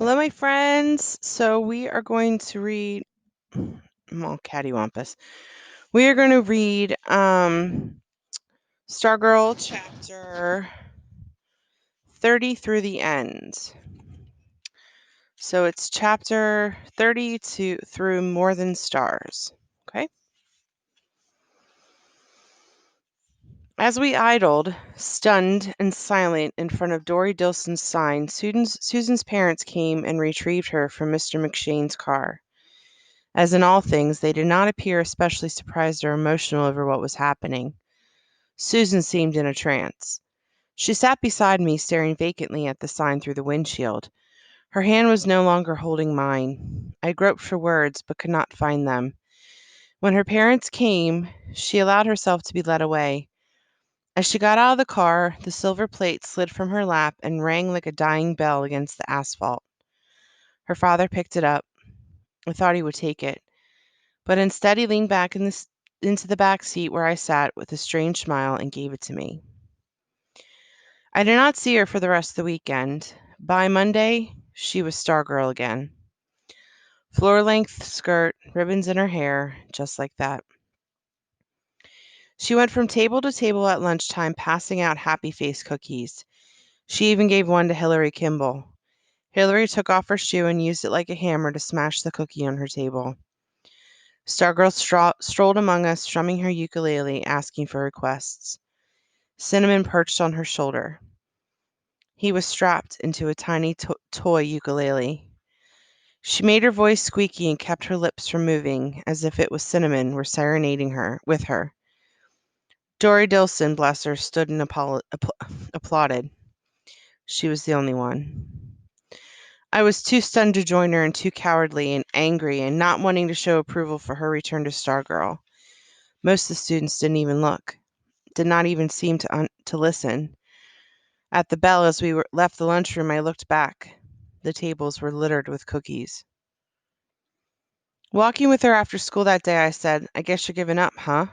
Hello, my friends. So we are going to read. I'm all cattywampus. We are going to read Stargirl chapter 30 through the end. So it's chapter 30 through More Than Stars. Okay. As we idled, stunned and silent, in front of Dory Dilson's sign, Susan's parents came and retrieved her from Mr. McShane's car. As in all things, they did not appear especially surprised or emotional over what was happening. Susan seemed in a trance. She sat beside me, staring vacantly at the sign through the windshield. Her hand was no longer holding mine. I groped for words, but could not find them. When her parents came, she allowed herself to be led away. As she got out of the car, the silver plate slid from her lap and rang like a dying bell against the asphalt. Her father picked it up. I thought he would take it, but instead he leaned back into the back seat where I sat with a strange smile and gave it to me. I did not see her for the rest of the weekend. By Monday, she was Stargirl again. Floor-length skirt, ribbons in her hair, just like that. She went from table to table at lunchtime, passing out happy face cookies. She even gave one to Hillary Kimball. Hillary took off her shoe and used it like a hammer to smash the cookie on her table. Stargirl strolled among us, strumming her ukulele, asking for requests. Cinnamon perched on her shoulder. He was strapped into a tiny toy ukulele. She made her voice squeaky and kept her lips from moving, as if it was Cinnamon were serenading her with her. Dory Dilson, bless her, stood and applauded. She was the only one. I was too stunned to join her and too cowardly and angry and not wanting to show approval for her return to Stargirl. Most of the students didn't even look, did not even seem to listen. At the bell, as we left the lunchroom, I looked back. The tables were littered with cookies. Walking with her after school that day, I said, "I guess you're giving up, huh?"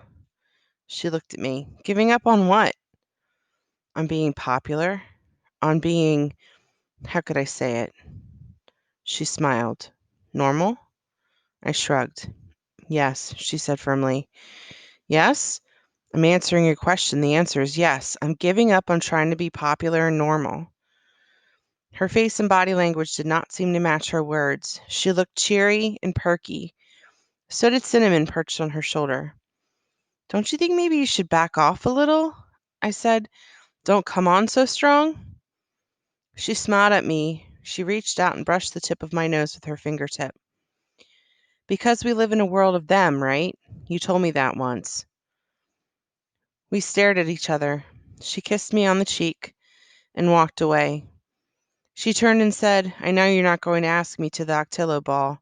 She looked at me. "Giving up on what?" "On being popular. On being, how could I say it?" She smiled. "Normal?" I shrugged. "Yes," she said firmly. "Yes? I'm answering your question. The answer is yes. I'm giving up on trying to be popular and normal." Her face and body language did not seem to match her words. She looked cheery and perky. So did Cinnamon, perched on her shoulder. "Don't you think maybe you should back off a little?" I said. "Don't come on so strong." She smiled at me. She reached out and brushed the tip of my nose with her fingertip. "Because we live in a world of them, right? You told me that once." We stared at each other. She kissed me on the cheek and walked away. She turned and said, "I know you're not going to ask me to the Octillo ball.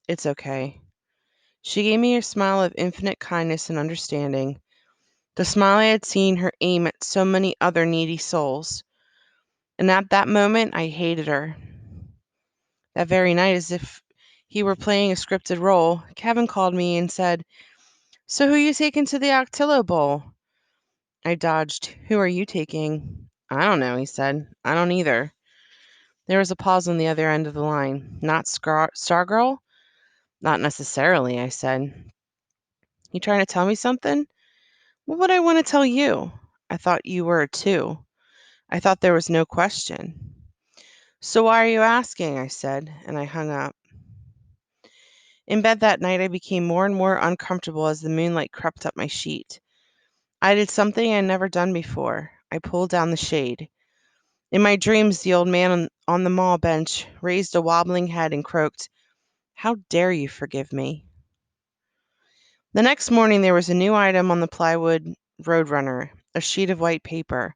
It's okay." She gave me a smile of infinite kindness and understanding, the smile I had seen her aim at so many other needy souls. And at that moment, I hated her. That very night, as if he were playing a scripted role, Kevin called me and said, "So who you taking to the Octillo Bowl?" I dodged. "Who are you taking?" "I don't know," he said. "I don't either." There was a pause on the other end of the line. "Not Stargirl?" "Not necessarily," I said. "You trying to tell me something?" "What would I want to tell you?" "I thought you were, too. I thought there was no question." "So why are you asking?" I said, and I hung up. In bed that night, I became more and more uncomfortable as the moonlight crept up my sheet. I did something I had never done before. I pulled down the shade. In my dreams, the old man on the mall bench raised a wobbling head and croaked, "How dare you forgive me?" The next morning, there was a new item on the plywood Roadrunner, a sheet of white paper.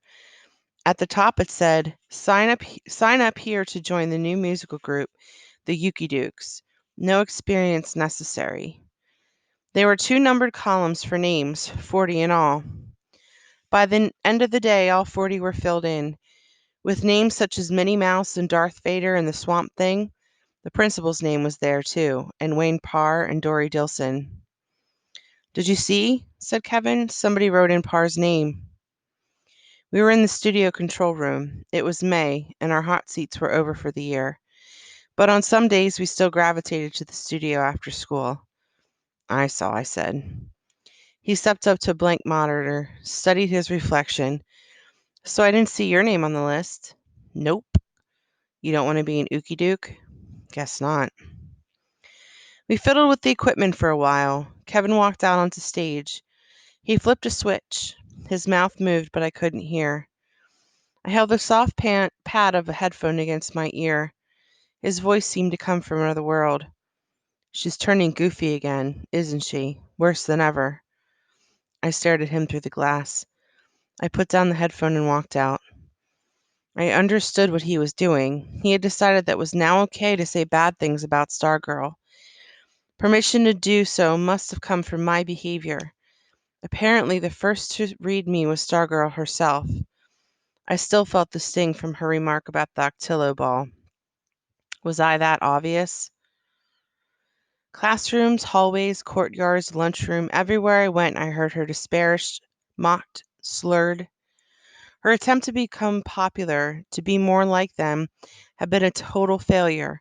At the top, it said, sign up here to join the new musical group, the Yuki Dukes. No experience necessary." There were 2 numbered columns for names, 40 in all. By the end of the day, all 40 were filled in, with names such as Minnie Mouse and Darth Vader and the Swamp Thing. The principal's name was there, too, and Wayne Parr and Dory Dilson. "Did you see?" said Kevin. "Somebody wrote in Parr's name." We were in the studio control room. It was May, and our hot seats were over for the year. But on some days we still gravitated to the studio after school. I said. He stepped up to a blank monitor, studied his reflection. So I didn't see your name on the list. Nope. You don't want to be an ookie doke? Guess not. We fiddled with the equipment for a while. Kevin walked out onto stage. He flipped a switch. His mouth moved, but I couldn't hear. I held the soft pad of a headphone against my ear. His voice seemed to come from another world. She's turning goofy again, isn't she? Worse than ever. I stared at him through the glass. I put down the headphone and walked out. I understood what he was doing. He had decided that it was now okay to say bad things about Stargirl. Permission to do so must have come from my behavior. Apparently, the first to read me was Stargirl herself. I still felt the sting from her remark about the Octillo ball. Was I that obvious? Classrooms, hallways, courtyards, lunchroom, everywhere I went I heard her disparaged, mocked, slurred. Her attempt to become popular, to be more like them, had been a total failure.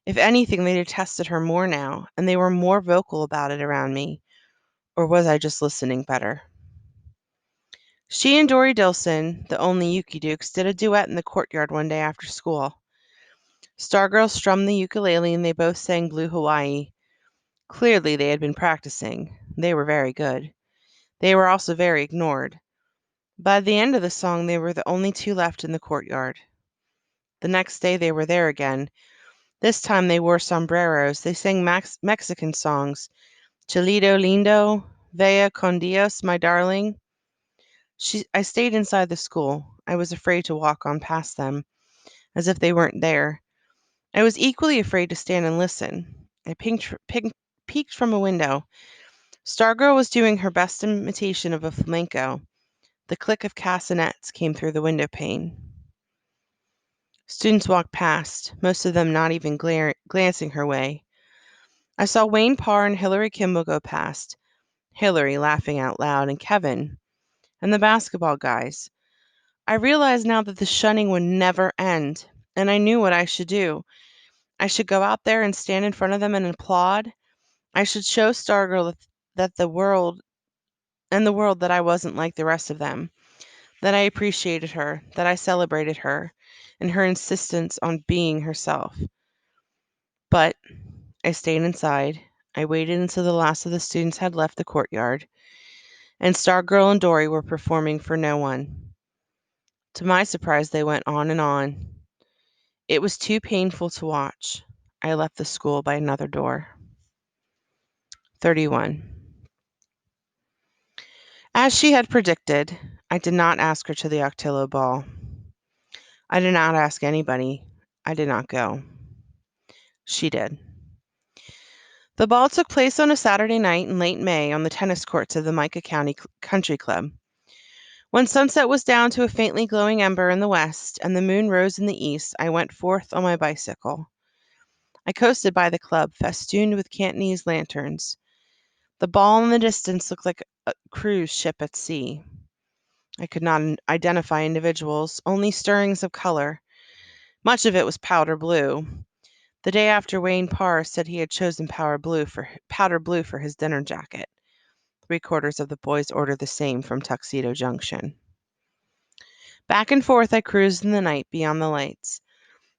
If anything, they detested her more now, and they were more vocal about it around me. Or was I just listening better? She and Dory Dilson, the only Yuki Dukes, did a duet in the courtyard one day after school. Stargirl strummed the ukulele and they both sang Blue Hawaii. Clearly, they had been practicing. They were very good. They were also very ignored. By the end of the song, they were the only two left in the courtyard. The next day, they were there again. This time, they wore sombreros. They sang Mexican songs. Chilito lindo, vea con Dios, my darling. I stayed inside the school. I was afraid to walk on past them, as if they weren't there. I was equally afraid to stand and listen. I peeked from a window. Stargirl was doing her best imitation of a flamenco. The click of castanets came through the window pane. Students walked past, most of them not even glancing her way. I saw Wayne Parr and Hillary Kimball go past, Hillary laughing out loud, and Kevin, and the basketball guys. I realized now that the shunning would never end, and I knew what I should do. I should go out there and stand in front of them and applaud. I should show Stargirl that the world that I wasn't like the rest of them, that I appreciated her, that I celebrated her, and her insistence on being herself. But I stayed inside. I waited until the last of the students had left the courtyard, and Stargirl and Dory were performing for no one. To my surprise, they went on and on. It was too painful to watch. I left the school by another door. 31. As she had predicted, I did not ask her to the Octillo ball. I did not ask anybody. I did not go. She did. The ball took place on a Saturday night in late May on the tennis courts of the Micah County Country Club. When sunset was down to a faintly glowing ember in the west and the moon rose in the east, I went forth on my bicycle. I coasted by the club, festooned with Cantonese lanterns. The ball in the distance looked like a cruise ship at sea. I could not identify individuals, only stirrings of color. Much of it was powder blue. The day after Wayne Parr said he had chosen powder blue for his dinner jacket. 3/4 of the boys ordered the same from Tuxedo Junction. Back and forth I cruised in the night beyond the lights.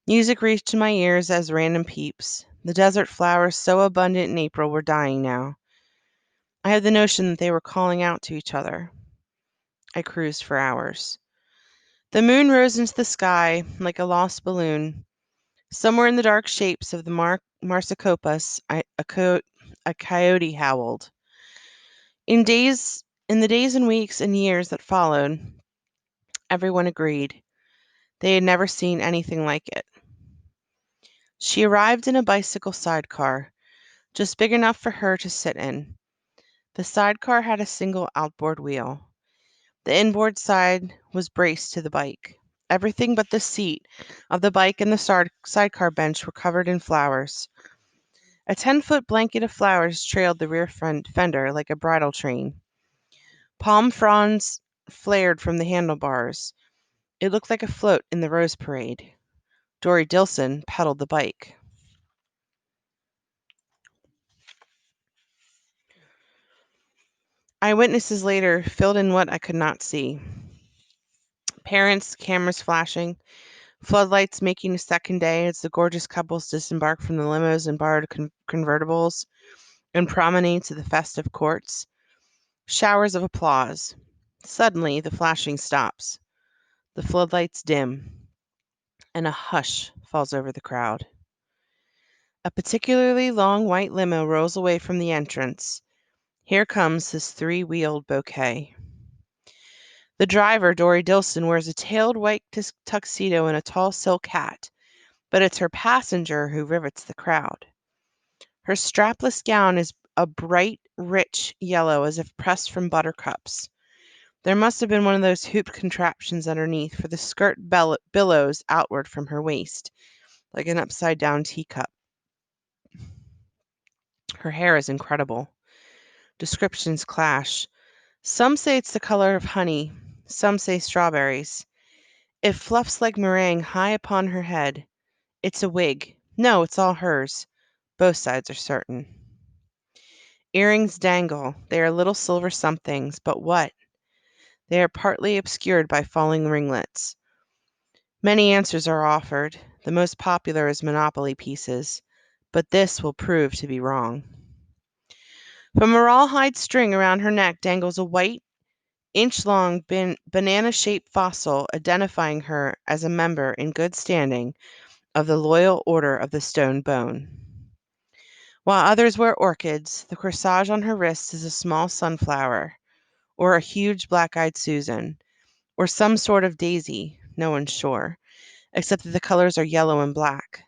Music reached my ears as random peeps. The desert flowers so abundant in April were dying now. I had the notion that they were calling out to each other. I cruised for hours. The moon rose into the sky like a lost balloon. Somewhere in the dark shapes of the Marsacopas, a coyote howled. In the days and weeks and years that followed, everyone agreed. They had never seen anything like it. She arrived in a bicycle sidecar, just big enough for her to sit in. The sidecar had a single outboard wheel. The inboard side was braced to the bike. Everything but the seat of the bike and the sidecar bench were covered in flowers. A 10-foot blanket of flowers trailed the rear front fender like a bridal train. Palm fronds flared from the handlebars. It looked like a float in the Rose Parade. Dory Dilson pedaled the bike. Eyewitnesses later filled in what I could not see. Parents, cameras flashing, floodlights making a second day as the gorgeous couples disembarked from the limos and borrowed convertibles and promenade to the festive courts. Showers of applause. Suddenly, the flashing stops. The floodlights dim, and a hush falls over the crowd. A particularly long white limo rolls away from the entrance. Here comes his three-wheeled bouquet. The driver, Dory Dilson, wears a tailed white tuxedo and a tall silk hat, but it's her passenger who rivets the crowd. Her strapless gown is a bright, rich yellow as if pressed from buttercups. There must have been one of those hooped contraptions underneath, for the skirt billows outward from her waist, like an upside-down teacup. Her hair is incredible. Descriptions clash. Some say it's the color of honey, some say strawberries. It fluffs like meringue high upon her head. It's a wig. No, it's all hers. Both sides are certain. Earrings dangle. They are little silver somethings, but what? They are partly obscured by falling ringlets. Many answers are offered. The most popular is monopoly pieces, but this will prove to be wrong. From a rawhide string around her neck dangles a white, inch-long banana-shaped fossil identifying her as a member in good standing of the Loyal Order of the Stone Bone. While others wear orchids, the corsage on her wrist is a small sunflower, or a huge black-eyed Susan, or some sort of daisy, no one's sure, except that the colors are yellow and black.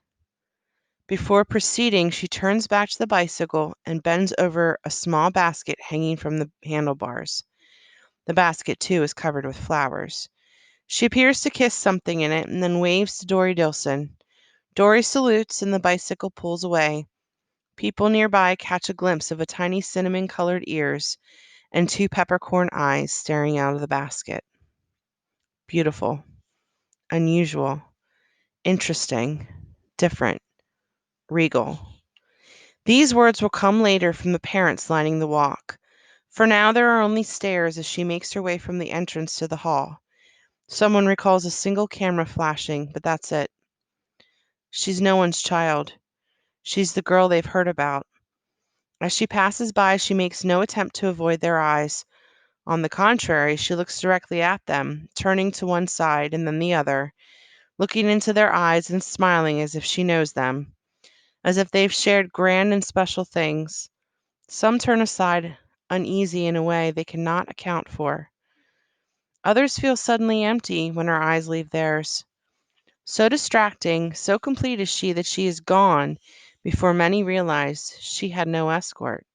Before proceeding, she turns back to the bicycle and bends over a small basket hanging from the handlebars. The basket, too, is covered with flowers. She appears to kiss something in it and then waves to Dory Dilson. Dory salutes and the bicycle pulls away. People nearby catch a glimpse of a tiny cinnamon-colored ears and two peppercorn eyes staring out of the basket. Beautiful, unusual, interesting, different, regal. These words will come later from the parents lining the walk. For now there are only stairs as she makes her way from the entrance to the hall. Someone recalls a single camera flashing, but that's it. She's no one's child. She's the girl they've heard about. As she passes by, she makes no attempt to avoid their eyes. On the contrary, she looks directly at them, turning to one side and then the other, looking into their eyes and smiling as if she knows them, as if they've shared grand and special things. Some turn aside, uneasy in a way they cannot account for. Others feel suddenly empty when her eyes leave theirs. So distracting, so complete is she that she is gone before many realize she had no escort.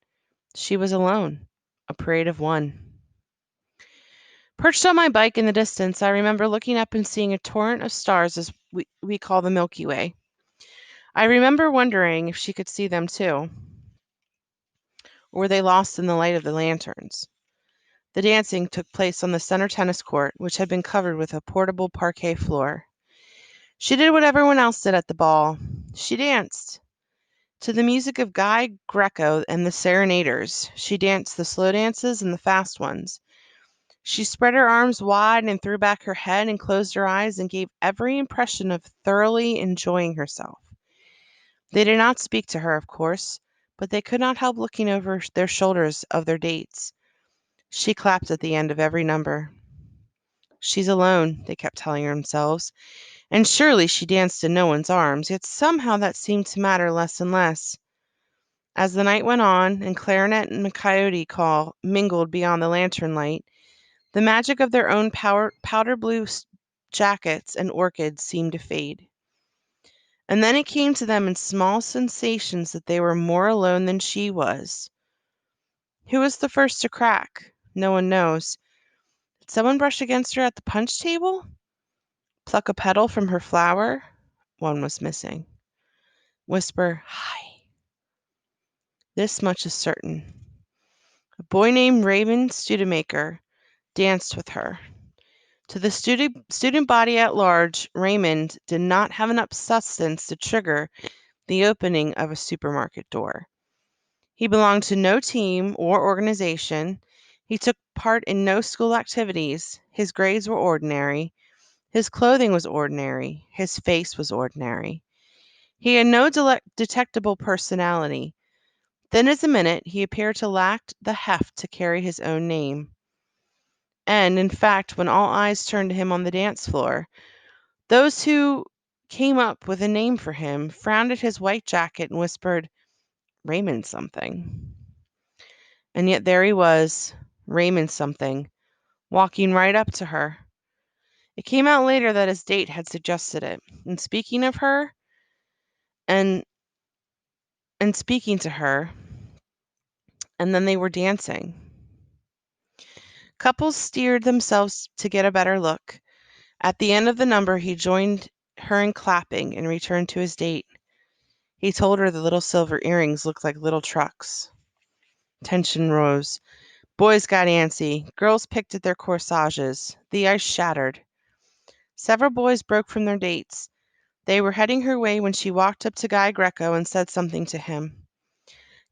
She was alone, a parade of one. Perched on my bike in the distance, I remember looking up and seeing a torrent of stars as we call the Milky Way. I remember wondering if she could see them too, or were they lost in the light of the lanterns? The dancing took place on the center tennis court, which had been covered with a portable parquet floor. She did what everyone else did at the ball. She danced. To the music of Guy Greco and the Serenaders, she danced the slow dances and the fast ones. She spread her arms wide and threw back her head and closed her eyes and gave every impression of thoroughly enjoying herself. They did not speak to her, of course, but they could not help looking over their shoulders of their dates. She clapped at the end of every number. She's alone, they kept telling themselves, and surely she danced in no one's arms, yet somehow that seemed to matter less and less. As the night went on, and clarinet and coyote call mingled beyond the lantern light, the magic of their own powder blue jackets and orchids seemed to fade. And then it came to them in small sensations that they were more alone than she was. Who was the first to crack? No one knows. Did someone brush against her at the punch table? Pluck a petal from her flower? One was missing. Whisper, "Hi." This much is certain. A boy named Raymond Studemaker danced with her. To the student body at large, Raymond did not have enough substance to trigger the opening of a supermarket door. He belonged to no team or organization. He took part in no school activities. His grades were ordinary. His clothing was ordinary. His face was ordinary. He had no detectable personality. Then as a minute, he appeared to lack the heft to carry his own name. And, in fact, when all eyes turned to him on the dance floor, those who came up with a name for him frowned at his white jacket and whispered, Raymond something. And yet there he was, Raymond something, walking right up to her. It came out later that his date had suggested it. And speaking of her, and speaking to her, and then they were dancing. Couples steered themselves to get a better look. At the end of the number, he joined her in clapping and returned to his date. He told her the little silver earrings looked like little trucks. Tension rose. Boys got antsy. Girls picked at their corsages. The ice shattered. Several boys broke from their dates. They were heading her way when she walked up to Guy Greco and said something to him.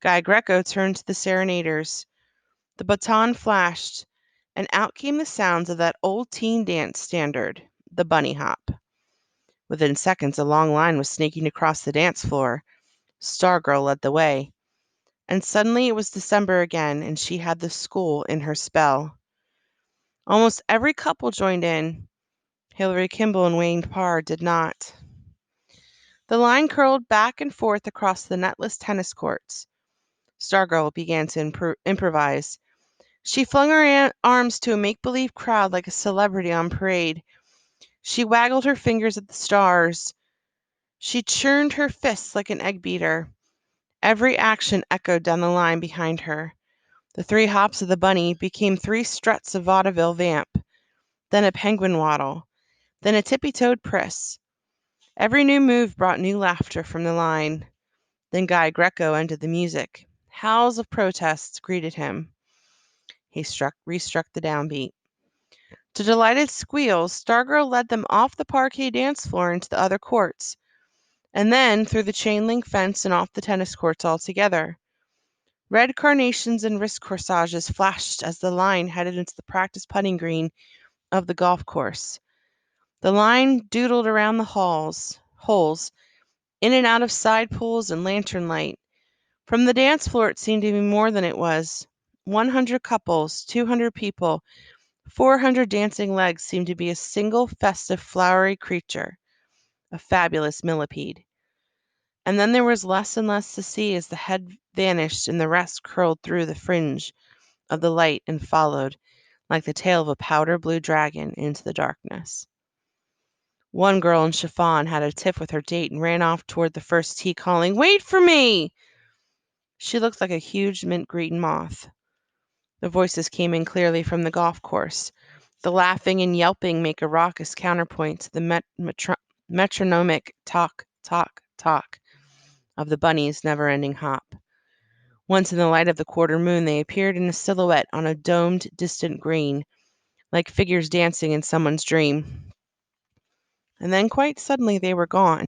Guy Greco turned to the serenaders. The baton flashed, and out came the sounds of that old teen dance standard, the bunny hop. Within seconds, a long line was sneaking across the dance floor. Stargirl led the way. And suddenly it was December again, and she had the school in her spell. Almost every couple joined in. Hilary Kimball and Wayne Parr did not. The line curled back and forth across the netless tennis courts. Stargirl began to improvise. She flung her arms to a make-believe crowd like a celebrity on parade. She waggled her fingers at the stars. She churned her fists like an egg beater. Every action echoed down the line behind her. The 3 hops of the bunny became 3 struts of vaudeville vamp, then a penguin waddle, then a tippy-toed priss. Every new move brought new laughter from the line. Then Guy Greco ended the music. Howls of protest greeted him. He restruck the downbeat. To delighted squeals, Stargirl led them off the parquet dance floor into the other courts, and then through the chain-link fence and off the tennis courts altogether. Red carnations and wrist corsages flashed as the line headed into the practice putting green of the golf course. The line doodled around the holes, in and out of side pools and lantern light. From the dance floor it seemed to be more than it was. 100 couples, 200 people, 400 dancing legs seemed to be a single festive flowery creature, a fabulous millipede. And then there was less and less to see as the head vanished and the rest curled through the fringe of the light and followed, like the tail of a powder blue dragon, into the darkness. One girl in chiffon had a tiff with her date and ran off toward the first tee, calling, Wait for me! She looked like a huge mint green moth. The voices came in clearly from the golf course. The laughing and yelping make a raucous counterpoint to the metronomic talk, talk, talk of the bunny's never-ending hop. Once in the light of the quarter moon, they appeared in a silhouette on a domed, distant green, like figures dancing in someone's dream. And then quite suddenly they were gone.